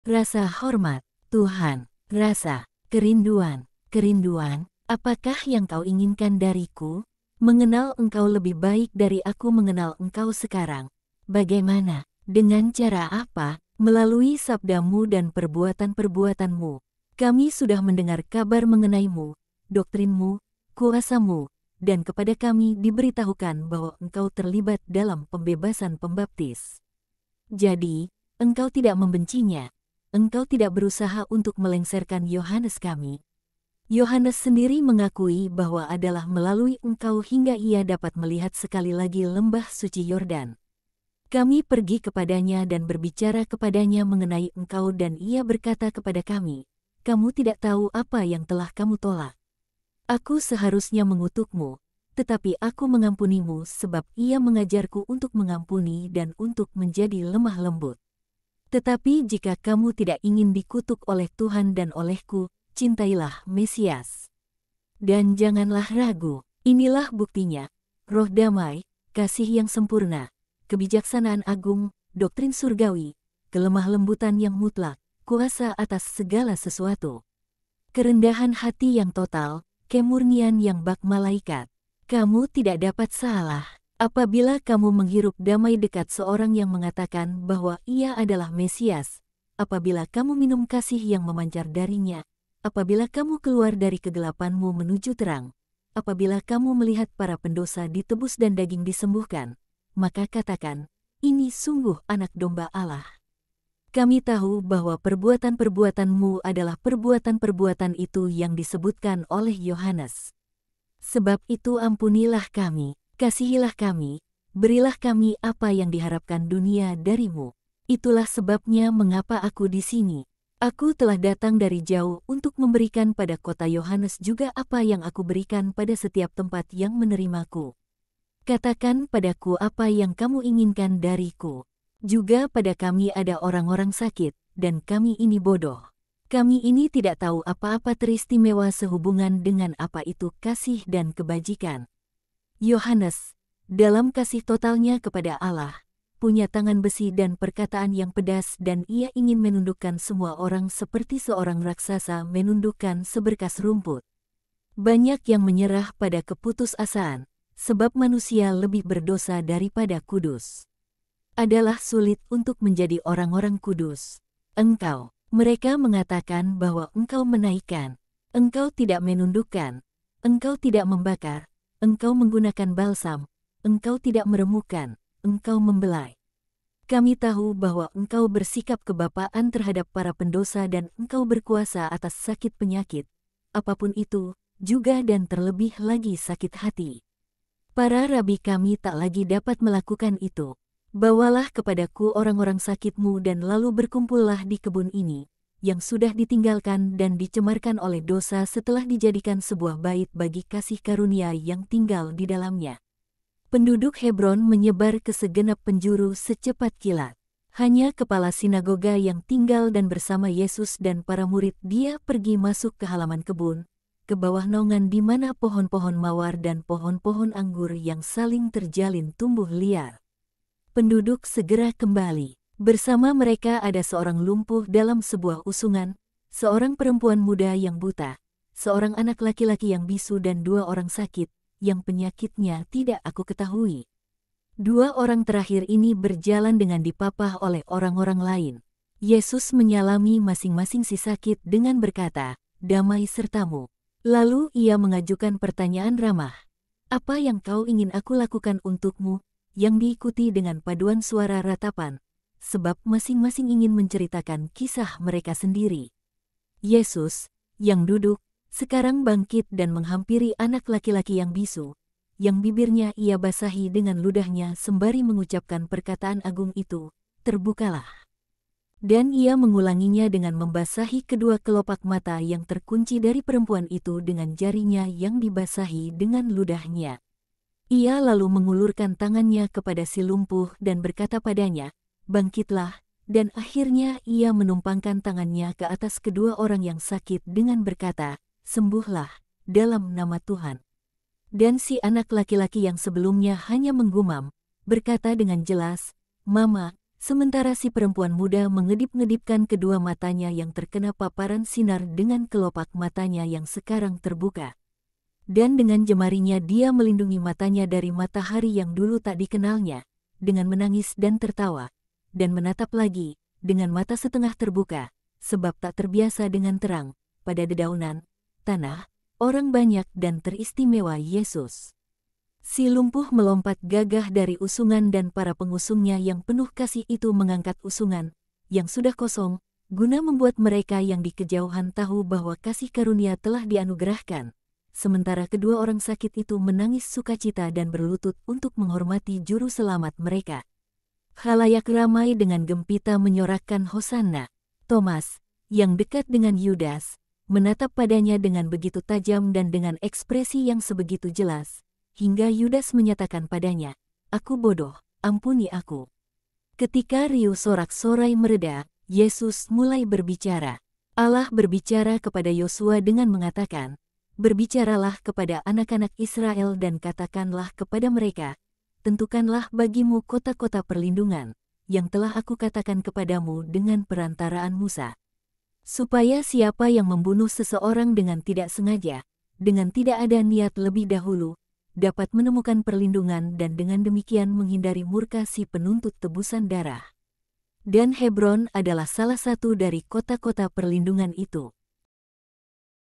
Rasa hormat, Tuhan, rasa kerinduan, apakah yang kau inginkan dariku? Mengenal engkau lebih baik dari aku mengenal engkau sekarang. Bagaimana? Dengan cara apa? Melalui sabdamu dan perbuatan-perbuatanmu. Kami sudah mendengar kabar mengenaimu, doktrinmu, kuasamu, dan kepada kami diberitahukan bahwa engkau terlibat dalam pembebasan pembaptis. Jadi, engkau tidak membencinya. Engkau tidak berusaha untuk melengsarkan Yohanes kami. Yohanes sendiri mengakui bahwa adalah melalui engkau hingga ia dapat melihat sekali lagi lembah suci Yordan. Kami pergi kepadanya dan berbicara kepadanya mengenai engkau dan ia berkata kepada kami, kamu tidak tahu apa yang telah kamu tolak. Aku seharusnya mengutukmu, tetapi aku mengampunimu sebab ia mengajarku untuk mengampuni dan untuk menjadi lemah lembut. Tetapi jika kamu tidak ingin dikutuk oleh Tuhan dan olehku, cintailah Mesias. Dan janganlah ragu, inilah buktinya, roh damai, kasih yang sempurna, kebijaksanaan agung, doktrin surgawi, kelemah lembutan yang mutlak, kuasa atas segala sesuatu. Kerendahan hati yang total, kemurnian yang bak malaikat. Kamu tidak dapat salah. Apabila kamu menghirup damai dekat seorang yang mengatakan bahwa ia adalah Mesias, apabila kamu minum kasih yang memancar darinya, apabila kamu keluar dari kegelapanmu menuju terang, apabila kamu melihat para pendosa ditebus dan daging disembuhkan, maka katakan, ini sungguh anak domba Allah. Kami tahu bahwa perbuatan-perbuatanmu adalah perbuatan-perbuatan itu yang disebutkan oleh Yohanes. Sebab itu ampunilah kami. Kasihilah kami, berilah kami apa yang diharapkan dunia darimu. Itulah sebabnya mengapa aku di sini. Aku telah datang dari jauh untuk memberikan pada kota Yohanes juga apa yang aku berikan pada setiap tempat yang menerimaku. Katakan padaku apa yang kamu inginkan dariku. Juga pada kami ada orang-orang sakit, dan kami ini bodoh. Kami ini tidak tahu apa-apa teristimewa sehubungan dengan apa itu kasih dan kebajikan. Yohanes, dalam kasih totalnya kepada Allah, punya tangan besi dan perkataan yang pedas dan ia ingin menundukkan semua orang seperti seorang raksasa menundukkan seberkas rumput. Banyak yang menyerah pada keputusasaan, sebab manusia lebih berdosa daripada kudus. Adalah sulit untuk menjadi orang-orang kudus. Engkau, mereka mengatakan bahwa engkau menaikkan, engkau tidak menundukkan, engkau tidak membakar, engkau menggunakan balsam, engkau tidak meremukkan, engkau membelai. Kami tahu bahwa engkau bersikap kebapaan terhadap para pendosa dan engkau berkuasa atas sakit penyakit, apapun itu, juga dan terlebih lagi sakit hati. Para rabi kami tak lagi dapat melakukan itu. Bawalah kepadaku orang-orang sakitmu dan lalu berkumpullah di kebun ini, yang sudah ditinggalkan dan dicemarkan oleh dosa setelah dijadikan sebuah bait bagi kasih karunia yang tinggal di dalamnya. Penduduk Hebron menyebar ke segenap penjuru secepat kilat. Hanya kepala sinagoga yang tinggal dan bersama Yesus dan para murid dia pergi masuk ke halaman kebun, ke bawah naungan di mana pohon-pohon mawar dan pohon-pohon anggur yang saling terjalin tumbuh liar. Penduduk segera kembali. Bersama mereka ada seorang lumpuh dalam sebuah usungan, seorang perempuan muda yang buta, seorang anak laki-laki yang bisu dan 2 orang sakit, yang penyakitnya tidak aku ketahui. 2 orang terakhir ini berjalan dengan dipapah oleh orang-orang lain. Yesus menyalami masing-masing si sakit dengan berkata, damai sertamu. Lalu ia mengajukan pertanyaan ramah. Apa yang kau ingin aku lakukan untukmu? Yang diikuti dengan paduan suara ratapan, sebab masing-masing ingin menceritakan kisah mereka sendiri. Yesus, yang duduk, sekarang bangkit dan menghampiri anak laki-laki yang bisu, yang bibirnya ia basahi dengan ludahnya sembari mengucapkan perkataan agung itu, terbukalah. Dan ia mengulanginya dengan membasahi kedua kelopak mata yang terkunci dari perempuan itu dengan jarinya yang dibasahi dengan ludahnya. Ia lalu mengulurkan tangannya kepada si lumpuh dan berkata padanya, bangkitlah, dan akhirnya ia menumpangkan tangannya ke atas kedua orang yang sakit dengan berkata, sembuhlah, dalam nama Tuhan. Dan si anak laki-laki yang sebelumnya hanya menggumam, berkata dengan jelas, Mama, Sementara si perempuan muda mengedip-ngedipkan kedua matanya yang terkena paparan sinar dengan kelopak matanya yang sekarang terbuka. Dan dengan jemarinya dia melindungi matanya dari matahari yang dulu tak dikenalnya, dengan menangis dan tertawa, dan menatap lagi, dengan mata setengah terbuka, sebab tak terbiasa dengan terang, pada dedaunan, tanah, orang banyak dan teristimewa Yesus. Si lumpuh melompat gagah dari usungan dan para pengusungnya yang penuh kasih itu mengangkat usungan, yang sudah kosong, guna membuat mereka yang di kejauhan tahu bahwa kasih karunia telah dianugerahkan. Sementara kedua orang sakit itu menangis sukacita dan berlutut untuk menghormati juru selamat mereka. Khalayak ramai dengan gempita menyorakkan Hosanna. Thomas, yang dekat dengan Yudas, menatap padanya dengan begitu tajam dan dengan ekspresi yang sebegitu jelas, hingga Yudas menyatakan padanya, "Aku bodoh, ampuni aku." Ketika riuh sorak-sorai mereda, Yesus mulai berbicara. Allah berbicara kepada Yosua dengan mengatakan, "Berbicaralah kepada anak-anak Israel dan katakanlah kepada mereka, tentukanlah bagimu kota-kota perlindungan, yang telah aku katakan kepadamu dengan perantaraan Musa. Supaya siapa yang membunuh seseorang dengan tidak sengaja, dengan tidak ada niat lebih dahulu, dapat menemukan perlindungan dan dengan demikian menghindari murka si penuntut tebusan darah." Dan Hebron adalah salah satu dari kota-kota perlindungan itu.